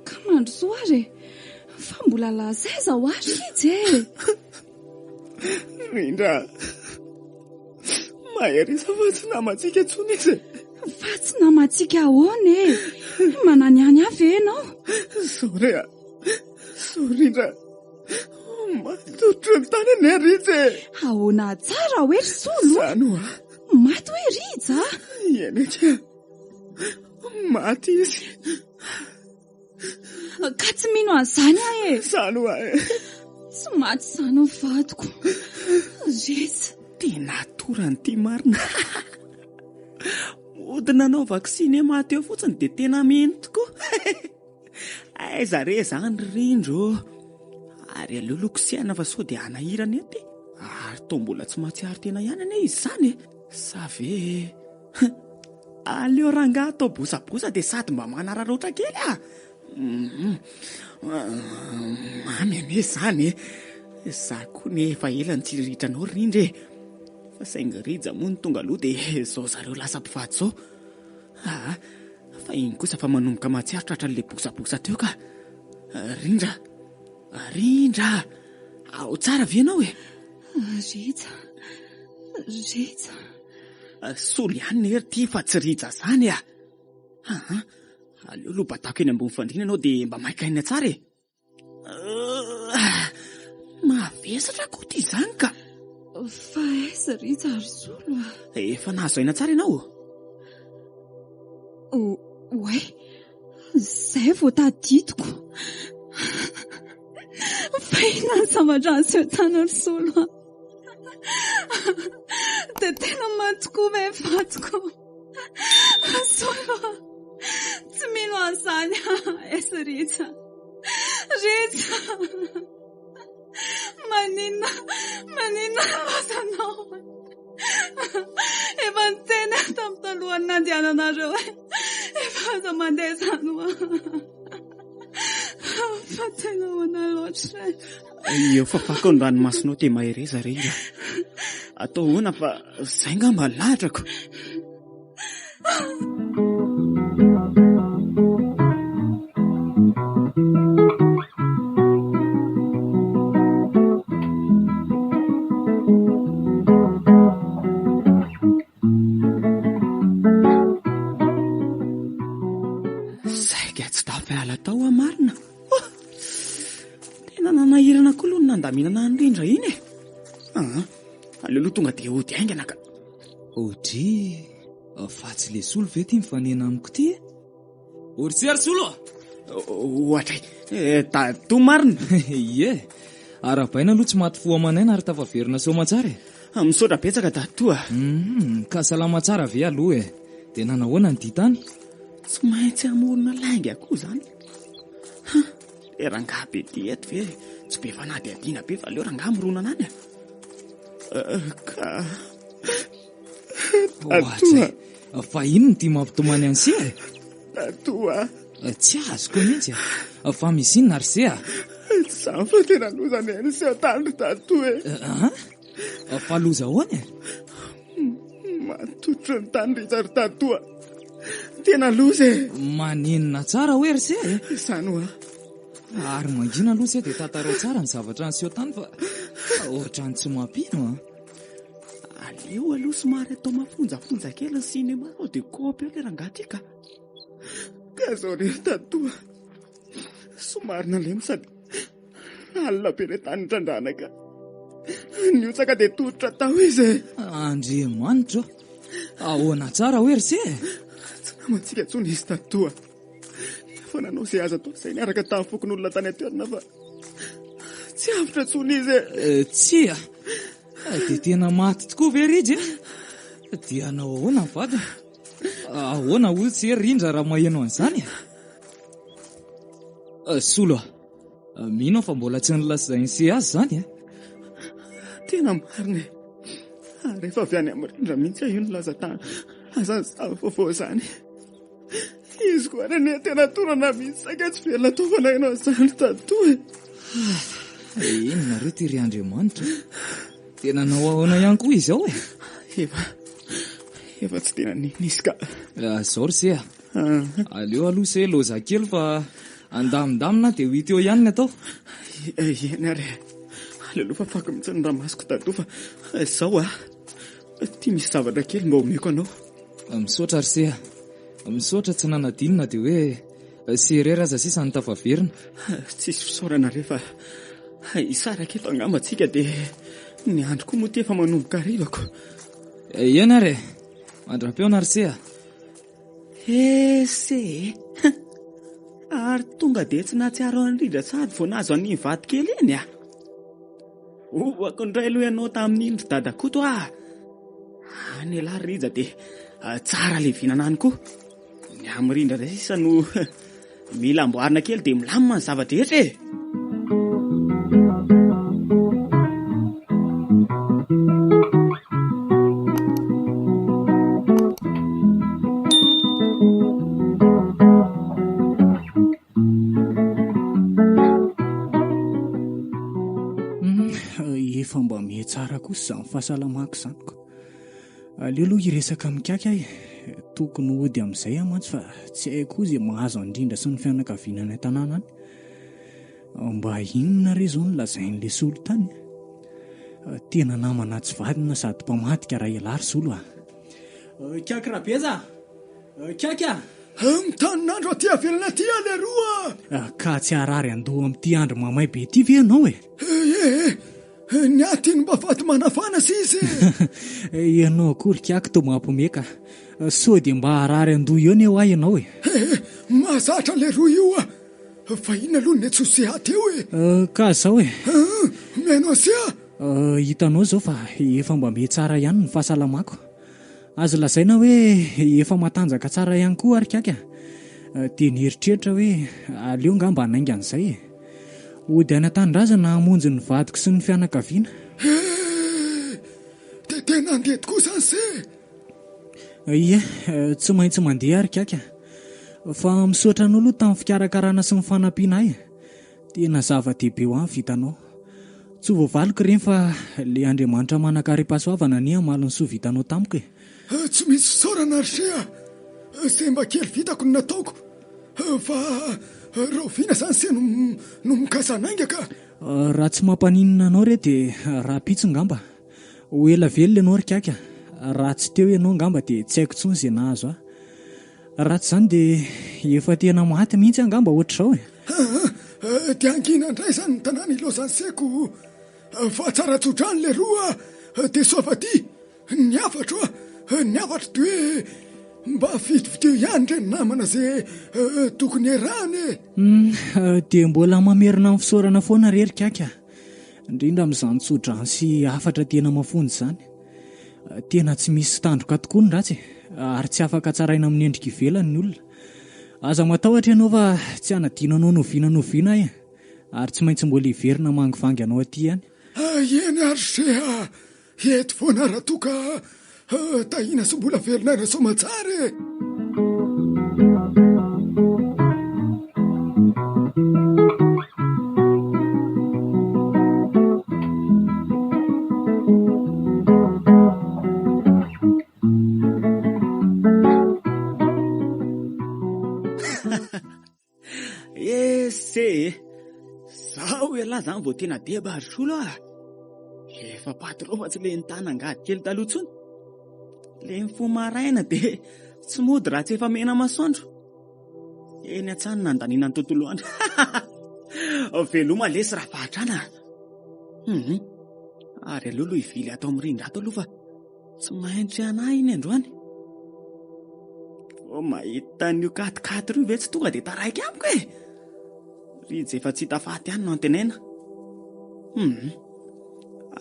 A: Ka mandroso ary e. Fa mbola lazaiza ho ary izy e.
D: Rindra, mahery iza fa tsy namantsika tsony izy.
A: Fa tsy namantsika ahoana e? Mananiany avy ianao?
D: Sorry Rindra, matotro ny tany ane Rija e.
A: Ahoana tsara hoe ry Solo?
D: Zany hoa.
A: Maty hoe Rija?
D: Eny ka, maty izy.
A: Ka tsy mino an'izany aho e.
D: Zany hoa e.
A: Tsy maty izany ny vadiko. Rija.
D: Tena torany ty marina. Mody nanao vaksiny maty eo fotsiny dia tena mino tokoa. Aiza re zany Rindro. Ary aleo lokosiana fa sao dia anahirana ety. Ary toa mbola tsy mahatsiaro tena ihany ane izy zany e. Sa ve aleo rangahy atao bosabosa dia sady mba manararoatra kely a. Mamy ane zany e. Za koa nefa elany tsy ritranao Rindra e. Fa saingy Rija moa ny tonga aloha dia zao zareo lasa mpivady zao. Fa iny kosa fa manomboka mahatsiaro tratran'ilay bosabosa teo ka. Rindra, ao tsara ve ianao e?
A: Rija.
D: Solo ihany nery ty fa tsy Rija zany a. Aleo lobatako eny ambony fandriana ianao dia mba maikaina tsara e. Mavesatra koa ty izany ka.
A: Fa aiza Rija ary Solo a?
D: Efa nahazo aina tsara ianao?
A: Oe, izay vao tadidiko. Fa inona ny zavatra aseho tany ry Solo a? Dia tena maty tokoa ve vadiko? Solo a, tsy mino an'izany aiza Rija? Maninona vazanao? Efa niteny tamin'ny talohany nandehananareo hoe efa aza mandeha izany hoa. Fa tena hoana loatra.
D: Eo fafako ny ranomasinao dia mahereza Rindra. Atao hoana fa izay ngamba ladrako. Nanahirana koa aloha ny nandaminana ny Rindra iny e. Aleo aloha tonga dia ody aingana ka.
B: Odry, fa tsy le Solo ve ty mifanena amiko ty e? Ory tsy ary Solo?
D: Ohatra tato marina.
B: Ie, arabaina aloha tsy maty fo amanaina ary tafaverina soamantsara e.
D: Misaotra betsaka tato a.
B: Ka salama tsara ve aloha e? Dia nanahoana ny ditany?
D: Tsy maintsy amorona lainga koa zany. Rangahy be eto ve tsy be fanady adina be fa aleo rangahy mirona anany ka
B: fa ino ty mampitomany an'se e?
D: Tatoa
B: tsy azoko mihitsy fa misy inona ary se
D: Zany fa tena lozany eny sy atany tatoa e.
B: Fa loza ahoana e?
D: Matotro ny tany Rija ry tatoa. Tena loza e.
B: Maninona tsara hoe ry se e?
D: Izany hoa.
B: Ary mangina aloha se dia tantarao tsara ny zavatra ny seho tany fa ohatrany tsy mampino a.
D: Aleo aloha somary atao mafonjafonja kely ny sinema ao dia kopy eo ilay rangahy ty ka. Ka zao rehetra tatoa somary nalemy sady alina be ilay tany trandrana ka. Niotsaka dia toditra tao izy e.
B: Andriamanitra, ahoana tsara hoe ry se e?
D: Tsy namantsika tsony izy tatoa. Fa nanao izay azo atao izay niaraka tamin'ny fokon'olona tany atoerana fa tsy avitra tsony izy e.
B: Tsia, dia tena maty tokoa ve Rija? Dia anao ahoana ny vadiny? Ahoana hoy tsy Rindra raha maheno an'izany? Solo, mino fa mbola tsy nilazainy se azy zany e?
D: Tena marina e. Rehefa avy any amin'ny Rindra mihitsy io nilaza azany vaovao izany. Izy koa reny tena torana mihitsy saika tsy velona tao fanahinao izany tatoa e.
B: Inona ry Andriamanitra? Tena nahoahona ihany koa izao
D: Efa tsy tena nisy ka.
B: Zao ry se aleo aloha se loza kely fa andamindamina dia ho hita eo ihany ny atao.
D: Eny ary alelo fa fako mihitsy ny ramasoko tado fa zao tia misy zavatra kely mba omeko anao.
B: Misaotra ry se misaotra tsy nanadinina dia hoe serery aza sisa ny tafaverina.
D: Tsisy fisaorana rehefa isaraka eto angambatsika dia ny andro koa moa efa manomboka arivako.
B: Eny ary mandram-peona ry se
D: se ary tonga dia tsy nahatsiaro an'Rindra sady vao nahazo an'iny vato kely eny ohako indray aloha ianao tamin'indro dadakoto ny lahy Rija dia tsara le vinana any koa. Ny amin'ny Rindra izay sisa no mila amboarina kely dia milamina ny zavatra rehetra
E: Efa mba mihatsara kosa izany fahasalamako izanyko. Aleo aloha hiresaka mikaka tokony hody amin'izay mantsy fa tsy haiko izay mahazo an'Rindra sy ny fianakaviana ny tanàna any. Mba inona re izao nolazain'ilay solo tany? Tena namana tsy vadina sady mpamadika raha ialary solo Kaka rabeza! Kaka!
F: Mitanon'andro aty avelana aty leroa!
E: Ka tsy harary andoha amin'ity andro mamay be ity ve ianao
F: ny aty ny mba faty manafana sisy.
E: Ianao akory Kaka to mampomeka. So dia mba harary andoha eo ny eo ianao
F: Mahazatra leroa io fa inona aloha ny atsosi aty eo
E: Ka zao
F: meno asia.
E: Hitanao zao fa efa mba me tsara ihany ny fahasalamako. Azo lazaina hoe efa matanjaka tsara ihany koa ary Kaka. Dia nieritreritra hoe aleo ngamba hanainga an'izay ody any an-tanindrazana hamonjy ny vadiko sy ny fianakaviana.
F: Dia tena andeha tokoa izany se?
E: Ia, tsy maintsy mandeha ary Kaka. Fa misaotra anao aloha tamin'ny fikarakarana sy ny fanampiana tena zava-dehibe ho any vitanao. Tsy voavaliko ireny fa ilay Andriamanitra manan-kare-pahasoavana ny hamaly ny soa vitanao tamiko
F: Tsy misy fisaorana ry se mba kely vitako ny nataoko fa rahoviana izany se no mikasanainga ka.
E: Raha tsy mampaninina anao re dia raha pitsy ngamba. Ho ela velona ianao ry Kaka. Raha tsy teo ianao ngamba dia tsy haiko intsony izay nahazo raha tsy izany dia efa tena maty mihitsy ngamba ohatr'izao
F: dia angina indray izany ny tanàna ilozany seko fa tsara tsodrany leroa dia soavaty ny afatra dia hoe mba fidiviteo ihany ireny namana izay tokony erany
E: dia mbola mamerina amin'ny fisaorana foana rery Kaka. Indrindra amin'izany tsodrany sy afatra tena mafonja izany. Tena tsy misy tandroka tokoa ny ratsy ary tsy afaka tsaraina amin'ny endrika ivelany ny olona. Aza matahotra ianao fa tsy hanadinanao noviana ary tsy maintsy mbola hiverina mangivangy anao aty ihany.
F: Eny ary se eto foana raha toka tahina sy mbola verina ra somatsara
D: Zaho ialahy izany vao tena deba ary solo efa patro fa tsy le nitana angady kely taloha intsony. Le mifo maraina dia tsy mody raha tsy efa mena masoandro. Eny an-tsany nandaniana ny tontolo andro. Veloma lesy raha fahatrana ary aloha hivily ato amin'ny Rindra ato aloha fa tsy mahaintry anahy iny androany. Mahita n'io katikaty io ve tsy tonga dia taraiky amiko Rija efa tsy hita faty ihany no antenaina.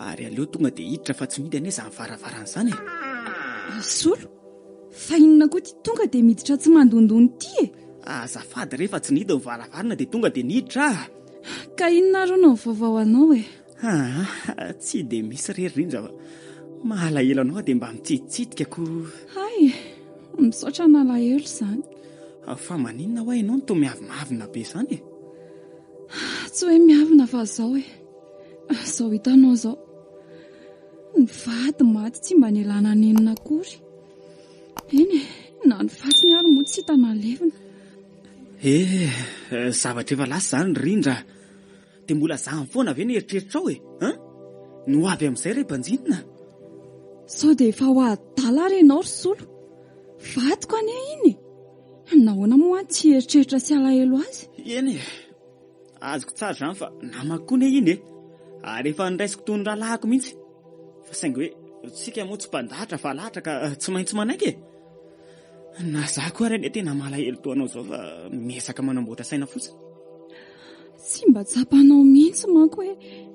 D: Ary aleo tonga dia hiditra fa tsy midy anie izany varavaran'izany
A: Solo, fa inona koa ty tonga dia miditra tsy mandondony ty
D: azafady rehefa tsy niditra ny varavarana dia tonga dia niditra
A: Ka inona ro no vaovao anao
D: tsy dia misy rery Rindra mahalahelo anao dia mba mitsititsitikako.
A: Misaotra nalahelo izany.
D: Fa maninona ho ianao no toa miavimavina be izany
A: Tsy hoe miavina fa zao Zao hitanao zao, ny vady maty tsy mba nialana nenina akory. Eny na ny fatsiny ary moa tsy hitana levina.
D: Zavatra efa lasa zany Rindra. Dia mbola zahany foana ve ny eritreritrao no avy amin'izay ray-banjinina.
A: Sao dia efa ho adala ary ianao ry solo. Vadiko ane iny. Nahoana moa tsy eritreritra sy alahelo azy?
D: Eny azoko tsara zany fa namako koa ne iny ary efa niraisiko toy ny rahalahako mihitsy. Fa saingy hoe tsika moa tsy mpandahatra fa lahatra ka tsy maintsy manaiky. Na za koa ary ane tena malahelo toanao zao fa miesaka manamboatra saina fotsiny.
A: Tsy mba tsapanao mihitsy manko hoe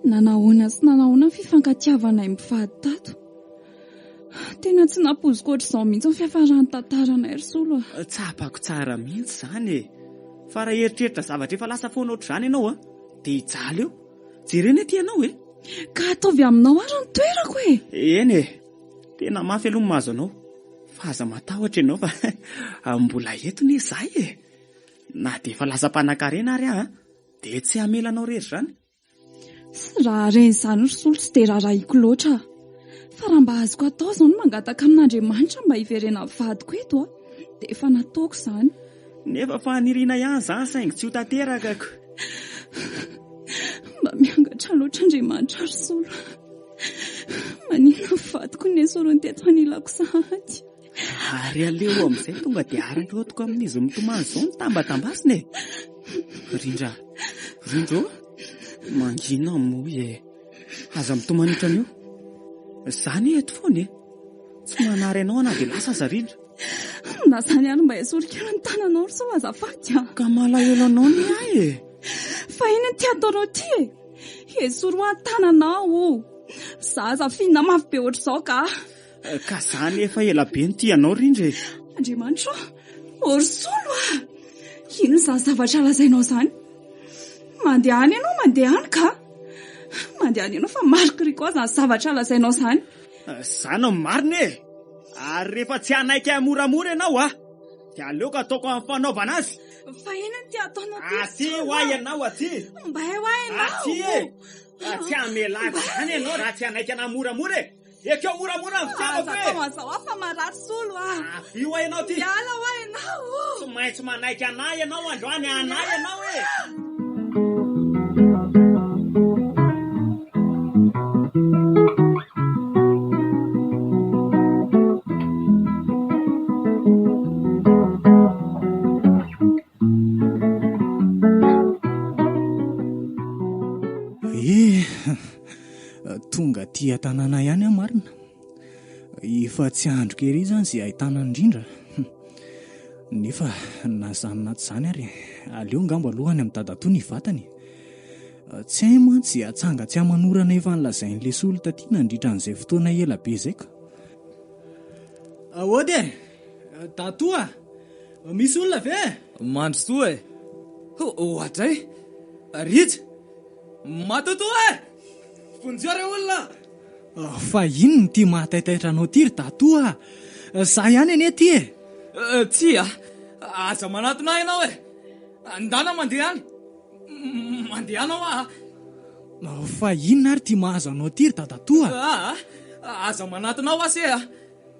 A: nanahoana sy nanahoana ny fifankatiavanay mivady tato. Tena tsy napoziko ohatr'izao mihitsy ny fiafaran'ny tantaranay ry solo.
D: Tsapako tsara mihitsy zany fa raha eritreritra zavatra efa lasa foana ohatr'izany ianao dia hijaly eo. Jerena ety ianao
A: ka ataovy aminao ary ny toerako
D: Eny tena mafy aloha mahazo anao. Fa aza matahotra ianao fa mbola eto ne izahay na dia efa lasa mpanan-karena ary dia tsy hamelanao rery zany.
A: Raha reny izany ry solo tsy dia raharahiako loatra. Fa raha mba azoko atao izao no mangataka amin'Andriamanitra mba hiverena vadiko eto dia efa nataoko izany.
D: Nefa fa niriana ihany izany saingy tsy ho tanterakako.
A: Mba miangatra loatra Andriamanitra ry solo. Maninona vadiko ny esorony teto anilako sahady.
D: Ary aleo amin'izay tonga dia ara-lotoko amin'izy mitomany izao ny tambatambasiny. Rindra mangina moa aza mitomanitra an'io. Zany eto foana tsy manary ianao na dia lasa aza Rindra.
A: Na zany ary mba esorikelo ny tananao ry solo azafady
D: ka malahelo anao ny
A: fa iny ny tiataonao ty esoro ho an-tananao. Za aza fihinana mafy be ohatr'izao
D: ka zany efa ela be ny tianao Rindra.
A: Andriamanitra ry solo ino izany zavatra lazainao izany? Mandeha any ianao mandeha any ianao fa marikiriko aza ny zavatra lazainao izany.
D: Zany marina ary rehefa tsy hanaiky moramora ianao dia aleoko ataoko amin'ny fanaovana azy.
A: Fa ina ny tiataonao
D: aty hoay ianao aty.
A: Mba hoay ianao.
D: Tsy hamelaka zany ianao raha tsy hanaiky ana moramora ekeo moramora ny fitiavako
A: mazao afa marary solo
D: io hoay ianao ty.
A: Miala hoay ianao.
D: Tsy maintsy manaiky anahy ianao androany anahy ianao
E: tonga tia tanàna ihany marina. Efa tsy andro kely izany izay ahitana indrindra. Nefa nazanona izany ary aleo ngamba alohany amin'ny dadatoa ny vatany. Tsy hay mantsy atsanga tsy hamanorana efa nilazain'ilay solo taty nandritra an'izay fotoana ela be izay ka. Ahoady datoa misy olona ve?
B: Mandro soa ohatray Rija matotoa fonjore olona.
E: Fa ino no ty mahataitaitra anao ty ry datoa? Za ihany ane ty
B: tsy aza manatona ianao andana mandeha anao
E: fa inona ary ty mahazo anao ty ry dadatoa?
B: aza manatonao asy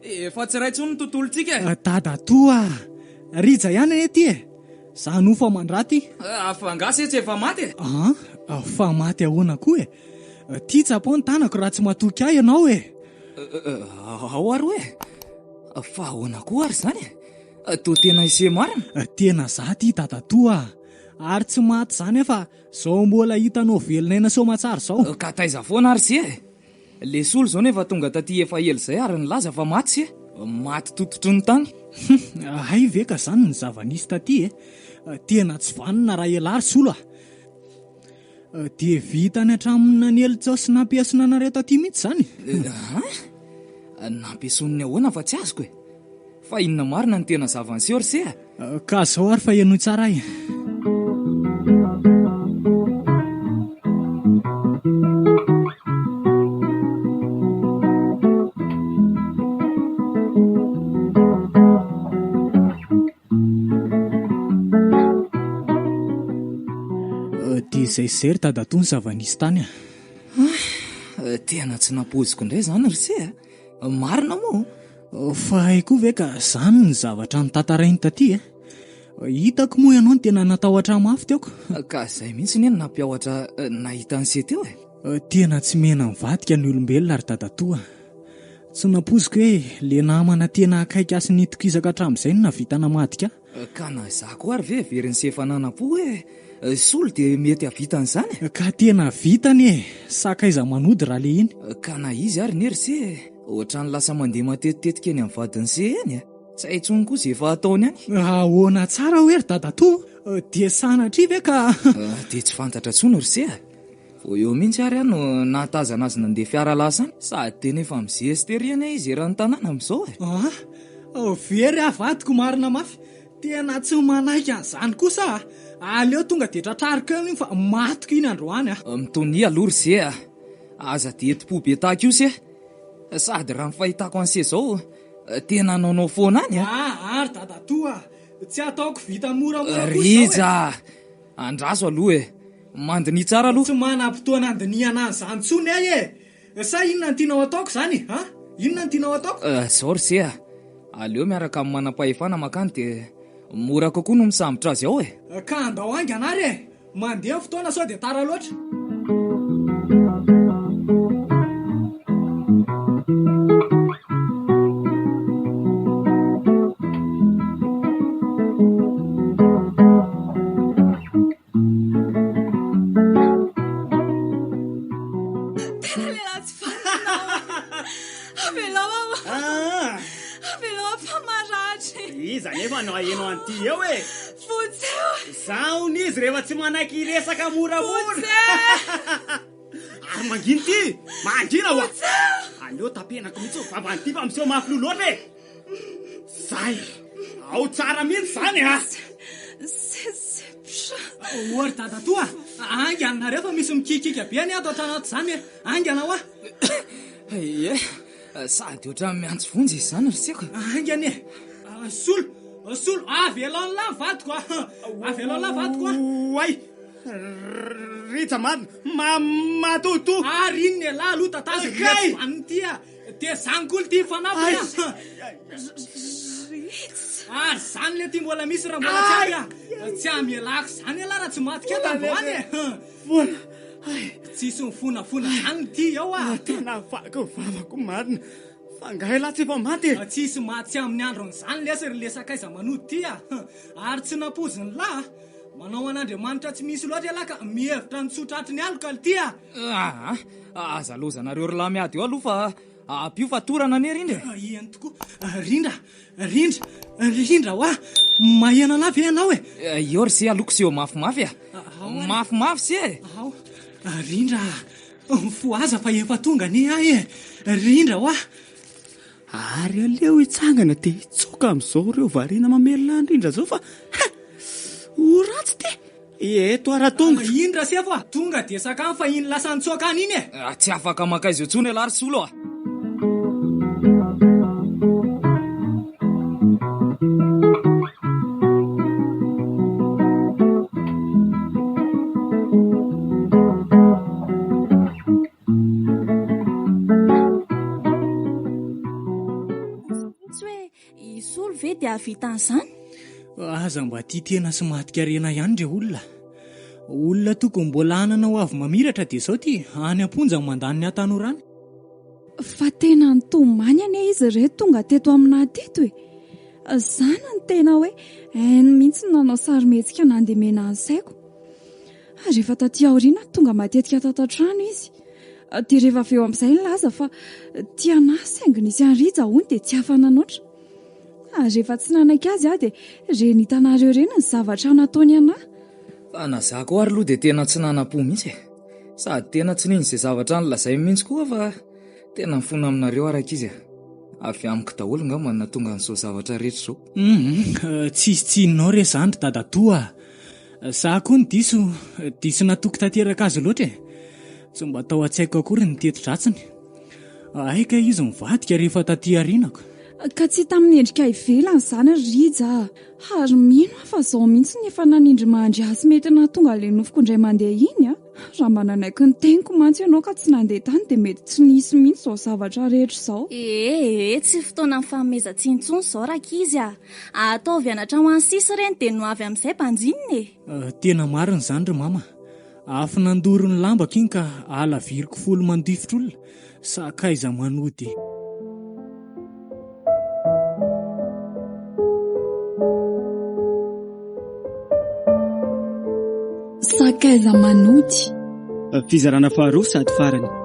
B: efa tsy ray tsony ny tontolontsika
E: dadatoa Rija ihany ane ty za nofa mandraty
B: afangasy tsy efa maty
E: fa maty ahoana koa ty tsapo ny tanako raha tsy matoky ahy ianao
B: ao ary fa ahoana koa ary zany to tena ise marina.
E: Tena za ty dadatoa ary tsy maty zany fa zao mbola hitanao velonaina somatsara zao.
B: Ka taiza foana ary sy le solo zao nefa tonga taty efa elo zay ary nilaza fa maty sy maty tototro ny tany.
E: Hay ve ka zany ny zava-nisy taty tena tsy vanina raha ela ary solo dia vitany hatramina ny elitsao sy nampiasina anareo taty mihitsy zany.
B: Nampiason'ny ahoana fa tsy azoko fa inona marina ny tena zava-niseho ry se
E: ka zao ary fa eno tsara dia izay zery dadatoa ny zava-nisy tany
B: Tena tsy napoziko indray izany ry se marina moa.
E: Fa haiko ve ka izany ny zavatra notantarainy taty hitako moa ianao ny tena natahotra mafy teoko.
B: Ka izay mihitsy ny nampiahoatra nahita ny se teo
E: Tena tsy mena mivadika ny olombelona ary dadatoa. Tsy napoziko hoe le namana tena akaiky asy nitokizaka hatramin'izay no navita namadika.
B: Ka na zako ary ve very ny se fanana-po hoe solo dia mety havita an'izany.
E: Ka tena vitany sakaiza manody raha le iny.
B: Ka na izy ary nery se ohatrany lasa mandeha matetitetika eny amin'ny vadiny se eny tsy hay intsony kosa efa ataony any.
E: Ahoana tsara hoe ry dadatoa dia sanatria ve ka
B: dia tsy fantatra tsony ry se vao eo mihitsy ary no nahatazana azy nandeha fiara lasany sady tena efa mizeesteriana izy eran'ny tanàna amin'izao
E: very avadiko marina mafy. Tena tsy manaiky an'izany kosa aleo tonga dia tratrariko eo iny fa matiko iny androany
B: mitony aloha ry se aza dia eti-po be tahaka io se sady raha ny fahitako an'se zao tena naonao foana any
E: ary dadatoa tsy ataoko vita moramora
B: riza andraso aloha mandiny tsara aloha.
E: Tsy manam-potoana andiniana an'izany tsony sa inona ny tianao ataoko zany inona ny tianao ataoko
B: zao ry se aleo miaraka amin'ny manam-pahefana makany dia mora kokoa no misambotra azy ao
E: ka andao angy anary mandeha fotoana sao dia tara loatra.
D: Iza nefa no ahenao an'ity eo zaho n'izy rehefa tsy manaiky resaka moramora ary mangino ty mangina ho aleo tapenako mihitsy vavan'ity fa miseho mafy loatra zay ao tsara mihitsy zany
E: ory dadatoa angana rehefa misy mikikika be any ato atranato zany angy anao
B: sady ohatrany miantso vonjy izy zany ry seko
E: angany solo avelao la vadiko avelao la vadiko
D: way ritsa matoto
E: ary inny la aloha tatazan'ny ty dia zany koly ty fanampy ary zany le ty mbola misy raha mbola tsy amialako zany la raha tsy matika tandroany tsisy mifonafona zany ty ao
D: tena vako vavako marina fangahy la tsy efa maty
E: tsisy maty amin'ny andron'izany lesy ry lesakaiza manody ty ary tsy napoziny la manao an'Andriamanitra tsy misy loatra la ka mihevitra ny tsotratry ny aloka ty
B: aza lozanareo ry lahy miady eo aloha fa apio fa torana ane rindra
E: ihany tokoa rindra hoa mahena lavy ianao
B: eo ry se aloko seo mafimafy mafimafy se
E: rindra foaza fa efa tonga ne rindra hoa
D: ary aleo hitsangana dia hitsoka amin'izao reo variana mamelona ny rindra zao fa ho ratsy ty eto ara-tongo
E: indra se fa tonga dia sakany fa iny lasa nitsokany iny
B: tsy afaka makaizy eo tsony alary solo
C: dia avitan'izany
E: aza mba tia tena sy matika rena ihany re olona tokony mbola anana ho avy mamiratra dia zao ty any amponja mandany ny atanorany
A: fa tena nytomany ane izy re tonga teto aminah teto zana ny tena hoe ainy mihitsy nanao sarymetsika nandemena ny saiko ary rehefa taty aoriana tonga matetika tatantrano izy dia rehefa aveo amin'izay ny laza fa tiana saingina izy anrija hony dia tsy afananoatra rehefa tsy nanaiky azy dia renitanareo reny ny zavatra nataony anahy
B: fa nazako ary aloha dia tena tsy nanam-po mihitsy sady tena tsy niny izay zavatra nylazay mihitsy koa fa tena mifona aminareo araka izy avy amiko daholo nga manana tonga n'izao zavatra rehetra zao
E: tsisy tsinonao re zandry dadatoa za koa ny diso natoky tanteraka azy loatra tsy mba atao an-tsaiko akory ny teti-dratsiny aika izy mivadika rehefa taty arinako
A: ka tsy tamin'ny endrika ivelany izany rija ary mino fa zao mihitsy ny efa nanindry mandry azy mety nahatonga le nofoko indray mandeha iny Raha mananaiky ny teniko mantsy ianao ka tsy nandeha tany dia mety tsy nisy mihitsy izao zavatra rehetra izao.
C: Tsy fotoana ny fanomezan-tsiny izao rakizy ataovy anatra ho any sisy ireny dia no avy amin'izay mpanjininy
E: Tena marina izany ry mama. Afy nandoro ny lambako iny ka ala viriko folo mandifotra olona sakaiza manody.
A: Sakaiza manody.
D: Fizarana faharoa sady farany.